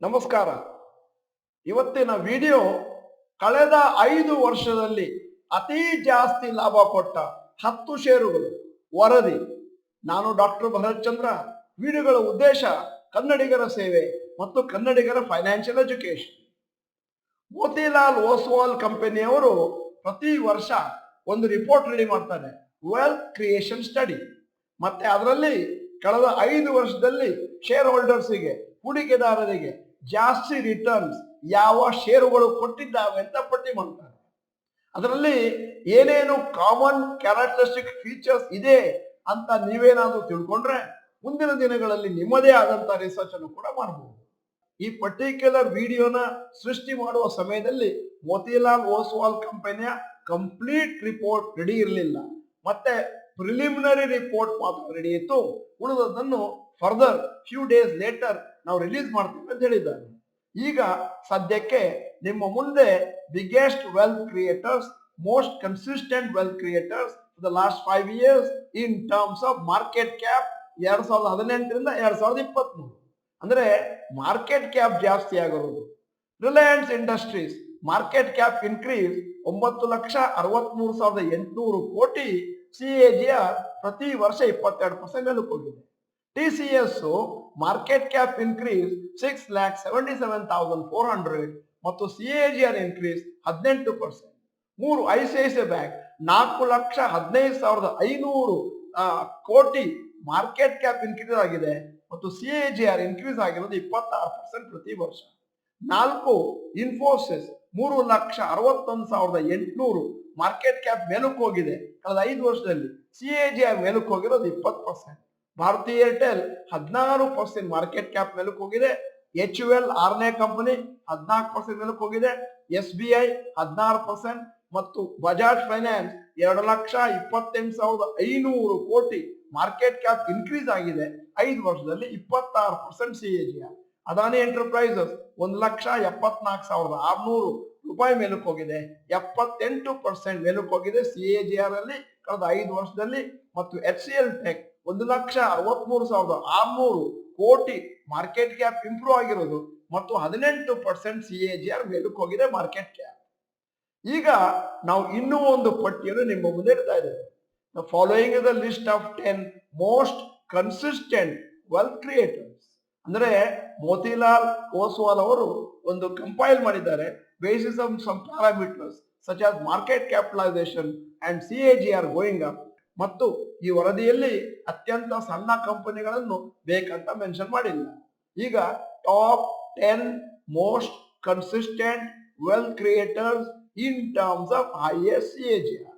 ನಮಸ್ಕಾರ. ಇವತ್ತಿನ ವಿಡಿಯೋ ಕಳೆದ 5 ವರ್ಷದಲ್ಲಿ ಅತಿ ಜಾಸ್ತಿ ಲಾಭ ಕೊಟ್ಟ 10 ಷೇರುಗಳು ವರದಿ. ನಾನು ಡಾಕ್ಟರ್ ಭರತ್ ಚಂದ್ರ. ವಿಡಿಯೋಗಳ ಉದ್ದೇಶ ಕನ್ನಡಿಗರ ಸೇವೆ ಮತ್ತು ಕನ್ನಡಿಗರ ಫೈನಾನ್ಷಿಯಲ್ ಎಜುಕೇಶನ್. ಮೋತಿಲಾಲ್ ಓಸ್ವಾಲ್ ಕಂಪನಿಯವರು ಪ್ರತಿ ವರ್ಷ ಒಂದು ರಿಪೋರ್ಟ್ ರೆಡಿ ಮಾಡ್ತಾರೆ, ವೆಲ್ತ್ ಕ್ರಿಯೇಷನ್ ಸ್ಟಡಿ. ಮತ್ತೆ ಅದರಲ್ಲಿ ಕಳೆದ 5 ವರ್ಷದಲ್ಲಿ ಶೇರ್ ಹೋಲ್ಡರ್ಸಿಗೆ, ಹೂಡಿಕೆದಾರರಿಗೆ ಜಾಸ್ತಿ ರಿಟರ್ನ್ಸ್ ಯಾವ ಷೇರುಗಳು ಕೊಟ್ಟಿದ್ದಾವೆ ಅಂತ ಪಟ್ಟಿ ಮಾಡ್ತಾರೆ. ಅದರಲ್ಲಿ ಏನೇನು ಕಾಮನ್ ಕ್ಯಾರೆಕ್ಟರಿಸ್ಟಿಕ್ ಫೀಚರ್ಸ್ ಇದೆ ಅಂತ ನೀವೇನಾದ್ರೂ ತಿಳ್ಕೊಂಡ್ರೆ ಮುಂದಿನ ದಿನಗಳಲ್ಲಿ ನಿಮ್ಮದೇ ಆದಂತ ರಿಸರ್ಚ್ ಅನ್ನು ಕೂಡ ಮಾಡಬಹುದು. ಈ ಪರ್ಟಿಕ್ಯುಲರ್ ವಿಡಿಯೋನ ಸೃಷ್ಟಿ ಮಾಡುವ ಸಮಯದಲ್ಲಿ ಮೋತಿಲಾಲ್ ಓಸ್ವಾಲ್ ಕಂಪನಿಯ ಕಂಪ್ಲೀಟ್ ರಿಪೋರ್ಟ್ ರೆಡಿ ಇರಲಿಲ್ಲ. ಮತ್ತೆ ಪ್ರಿಲಿಮಿನರಿ ರಿಪೋರ್ಟ್ ಮಾತ್ರ ರೆಡಿ ಇತ್ತು. ಉಳಿದದನ್ನು ಫರ್ದರ್ ಫ್ಯೂ ಡೇಸ್ ಲೇಟರ್ ನಾವು ರಿಲೀಸ್ ಮಾಡ್ತೀವಿ ಅಂತ ಹೇಳಿದ್ದಾರೆ. ಈಗ ಸದ್ಯಕ್ಕೆ ನಿಮ್ಮ ಮುಂದೆ biggest wealth creators, most consistent wealth creators for the last 5 years in terms of market cap 2018ರಿಂದ 2023. ಅಂದ್ರೆ ಮಾರ್ಕೆಟ್ ಕ್ಯಾಪ್ ಜಾಸ್ತಿ ಆಗಿರೋದು. Reliance Industries market cap increase 9,63,800 crore. CAGR ಪ್ರತಿ ವರ್ಷ 22% ಮೇಲಕ್ಕೆ ಹೋಗಿದೆ. TCS ಮಾರ್ಕೆಟ್ ಕ್ಯಾಪ್ ಇನ್ಕ್ರೀಸ್ 6,77,400 ಮತ್ತು CAGR ಇನ್ಕ್ರೀಸ್ 18%. 3 ICICI ಬ್ಯಾಂಕ್ 4,15,500 ಕೋಟಿ ಮಾರ್ಕೆಟ್ ಕ್ಯಾಪ್ ಇನ್ಕ್ರೀಸ್ ಆಗಿದೆ ಮತ್ತು CAGR ಇನ್ಕ್ರೀಸ್ ಆಗಿರೋದು 26% ಪ್ರತಿ ವರ್ಷ. 4 ಇನ್ಫೋಸಿಸ್ 3,61,800 ಮಾರ್ಕೆಟ್ ಕ್ಯಾಪ್ ಮೇಲಕ್ಕೆ ಹೋಗಿದೆ ಕಳೆದ 5 ವರ್ಷದಲ್ಲಿ. CAGR ಮೇಲಕ್ಕೆ ಹೋಗಿರೋದು 20%. ಭಾರತಿ ಏರ್ಟೆಲ್ 16% ಮಾರ್ಕೆಟ್ ಕ್ಯಾಪ್ ಮೇಲಕ್ಕೆ ಹೋಗಿದೆ. HUL 6ನೇ ಕಂಪನಿ 14% ಮೇಲಕ್ಕೆ ಹೋಗಿದೆ. SBI 16% ಮತ್ತು ಬಜಾಜ್ ಫೈನಾನ್ಸ್ 2,28,500 ಕೋಟಿ ಮಾರ್ಕೆಟ್ ಕ್ಯಾಪ್ ಇನ್ಕ್ರೀಸ್ ಆಗಿದೆ 5 ವರ್ಷದಲ್ಲಿ 26% CAGR. ಅದಾನಿ ಎಂಟರ್ಪ್ರೈಸಸ್ 1,74,600 ರೂಪಾಯಿ ಮೇಲಕ್ಕೆ ಹೋಗಿದೆ, 78% ಮೇಲಕ್ಕೆ ಹೋಗಿದೆ CAGR ಅಲ್ಲಿ ಕಳೆದ 5 ವರ್ಷದಲ್ಲಿ. ಮತ್ತು HCL ಟೆಕ್ 1,63,600 ಕೋಟಿ ಮಾರ್ಕೆಟ್ ಕ್ಯಾಪ್ ಇಂಪ್ರೂವ್ ಆಗಿರೋದು ಮತ್ತು 18% CAGR ಮೇಲಕ್ಕೆ ಹೋಗಿದೆ ಮಾರ್ಕೆಟ್ ಕ್ಯಾಪ್. ಈಗ ನಾವು ಇನ್ನೂ ಒಂದು ಪಟ್ಟಿಯನ್ನು ನಿಮ್ಮ ಮುಂದೆ ಇಡ್ತಾ ಇದ್ದೇವೆ. The following is the list of 10 most consistent wealth creators. ಅಂದ್ರೆ ಮೋತಿಲಾಲ್ ಓಸ್ವಾಲ್ ಅವರು ಒಂದು ಕಂಪೈಲ್ ಮಾಡಿದ್ದಾರೆ basis on some parameters such as market capitalisation and CAGR going up. ಮತ್ತು ಈ ವರದಿಯಲ್ಲಿ ಅತ್ಯಂತ ಸಣ್ಣ ಕಂಪನಿಗಳನ್ನು ಬೇಕಂತ ಮೆನ್ಷನ್ ಮಾಡಿಲ್ಲ. ಈಗ top 10 most consistent wealth creators in terms of highest CAGR.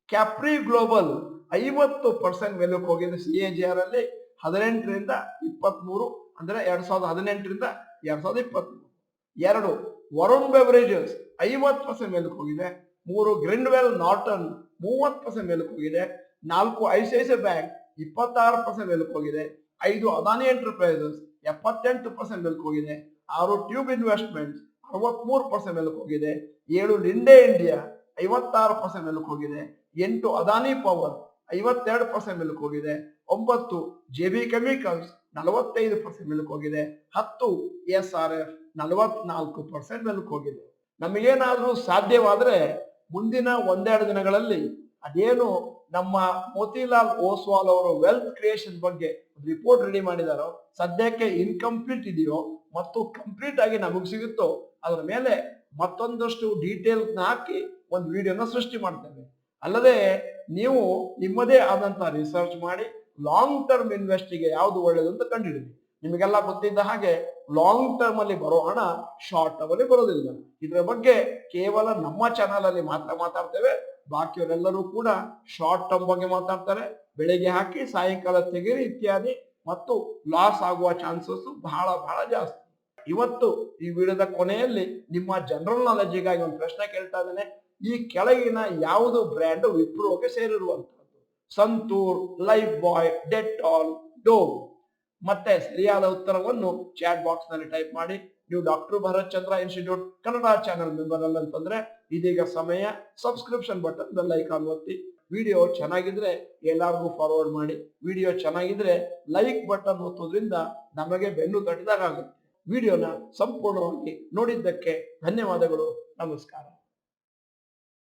Capri Global 50% ಮೇಲಕ್ಕೆ ಹೋಗಿದೆ CAGR ಅಲ್ಲಿ 18ರಿಂದ 23, ಅಂದ್ರೆ 2018ರಿಂದ 2023. 2 ವರುಣ್ ಬೆವರೇಜಸ್ 50% ಮೇಲಕ್ಕೆ ಹೋಗಿದೆ. 3 ಗ್ರಿನ್ವೆಲ್ ನಾರ್ಟನ್ 30% ಮೇಲಕ್ಕೆ ಹೋಗಿದೆ. 4 ICICI ಬ್ಯಾಂಕ್ 26% ಮೇಲಕ್ಕೆ ಹೋಗಿದೆ. 5 ಅದಾನಿ ಎಂಟರ್ಪ್ರೈಸಸ್ 78% ಮೇಲಕ್ಕೆ ಹೋಗಿದೆ. 6 ಟ್ಯೂಬ್ ಇನ್ವೆಸ್ಟ್ಮೆಂಟ್ಸ್ 63% ಮೇಲಕ್ಕೆ ಹೋಗಿದೆ. 7 ಲಿಂಡೆ ಇಂಡಿಯಾ 56% ಮೇಲಕ್ಕೆ ಹೋಗಿದೆ. 8 ಅದಾನಿ ಪವರ್ 52% ಮೇಲಕ್ಕೆ ಹೋಗಿದೆ. 9 JB ಕೆಮಿಕಲ್ಸ್ 45% ಮೇಲಕ್ಕೆ ಹೋಗಿದೆ. 10 SRF 44% ಮೇಲಕ್ಕೆ ಹೋಗಿದೆ. ನಮಗೇನಾದ್ರೂ ಸಾಧ್ಯವಾದ್ರೆ ಮುಂದಿನ 1-2 ದಿನಗಳಲ್ಲಿ ಅದೇನು ನಮ್ಮ ಮೋತಿಲಾಲ್ ಓಸ್ವಾಲ್ ಅವರು ವೆಲ್ತ್ ಕ್ರಿಯೇಷನ್ ಬಗ್ಗೆ ರಿಪೋರ್ಟ್ ರೆಡಿ ಮಾಡಿದಾರೋ, ಸದ್ಯಕ್ಕೆ ಇನ್ಕಂಪ್ಲೀಟ್ ಇದೆಯೋ ಮತ್ತು ಕಂಪ್ಲೀಟ್ ಆಗಿ ನಮಗೆ ಸಿಗುತ್ತೋ ಅದರ ಮೇಲೆ ಮತ್ತೊಂದಷ್ಟು ಡೀಟೇಲ್ಸ್ ಹಾಕಿ ಒಂದು ವಿಡಿಯೋನ ಸೃಷ್ಟಿ ಮಾಡ್ತೇವೆ. ಅಲ್ಲದೆ ನೀವು ನಿಮ್ಮದೇ ಆದಂತಹ ರಿಸರ್ಚ್ ಮಾಡಿ ಲಾಂಗ್ ಟರ್ಮ್ ಇನ್ವೆಸ್ಟಿಗೆ ಯಾವುದು ಒಳ್ಳೆಯದು ಅಂತ ಕಂಡುಹಿಡಿದಿ. ನಿಮಗೆಲ್ಲ ಗೊತ್ತಿದ್ದ ಹಾಗೆ ಲಾಂಗ್ ಟರ್ಮ್ ಅಲ್ಲಿ ಬರೋ ಹಣ ಶಾರ್ಟ್ ಟರ್ಮ್ ಅಲ್ಲಿ ಬರೋದಿಲ್ಲ. ಇದರ ಬಗ್ಗೆ ಕೇವಲ ನಮ್ಮ ಚಾನಲ್ ಅಲ್ಲಿ ಮಾತ್ರ ಮಾತಾಡ್ತೇವೆ. ಬಾಕಿಯವರೆಲ್ಲರೂ ಕೂಡ ಶಾರ್ಟ್ ಟರ್ಮ್ ಬಗ್ಗೆ ಮಾತಾಡ್ತಾರೆ. ಬೆಳಿಗ್ಗೆ ಹಾಕಿ ಸಾಯಂಕಾಲ ತೆಗೀರಿ ಇತ್ಯಾದಿ, ಮತ್ತು ಲಾಸ್ ಆಗುವ ಚಾನ್ಸಸ್ ಬಹಳ ಬಹಳ ಜಾಸ್ತಿ. ಇವತ್ತು ಈ ವಿಡಿಯೋದ ಕೊನೆಯಲ್ಲಿ ನಿಮ್ಮ ಜನರಲ್ ನಾಲೆಡ್ಜಿಗಾಗಿ ಒಂದು ಪ್ರಶ್ನೆ ಕೇಳ್ತಾ ಇದ್ದೇನೆ. ಈ ಕೆಳಗಿನ ಯಾವುದು ಬ್ರ್ಯಾಂಡ್ ವಿಪ್ರೋಗೆ ಸೇರಿರುವಂತಹದ್ದು? ಸಂತೂರ್, ಲೈಫ್ ಬಾಯ್, ಡೆಟಾಲ್, ಡೋವ್? ಮತ್ತೆ ಸರಿಯಾದ ಉತ್ತರವನ್ನು ಚಾಟ್ ಬಾಕ್ಸ್ ನಲ್ಲಿ ಟೈಪ್ ಮಾಡಿ. ನೀವು ಡಾಕ್ಟರ್ ಭರತ್ ಚಂದ್ರ ಇನ್ಸ್ಟಿಟ್ಯೂಟ್ ಕನ್ನಡ ಚಾನೆಲ್ ಮೆಂಬರ್ ಅಲ್ಲ ಅಂತಂದ್ರೆ ಇದೀಗ ಸಮಯ ಸಬ್ಸ್ಕ್ರಿಪ್ಷನ್ ಬಟನ್ ಬೆಲ್ ಐಕಾನ್ ಒತ್ತಿ. ವಿಡಿಯೋ ಚೆನ್ನಾಗಿದ್ರೆ ಎಲ್ಲರಿಗೂ ಫಾರ್ವರ್ಡ್ ಮಾಡಿ. ವಿಡಿಯೋ ಚೆನ್ನಾಗಿದ್ರೆ ಲೈಕ್ ಬಟನ್ ಒತ್ತೋದ್ರಿಂದ ನಮಗೆ ಬೆನ್ನು ತಟ್ಟಿದಾಗ ಆಗುತ್ತೆ. ವಿಡಿಯೋನ ಸಂಪೂರ್ಣವಾಗಿ ನೋಡಿದ್ದಕ್ಕೆ ಧನ್ಯವಾದಗಳು. ನಮಸ್ಕಾರ.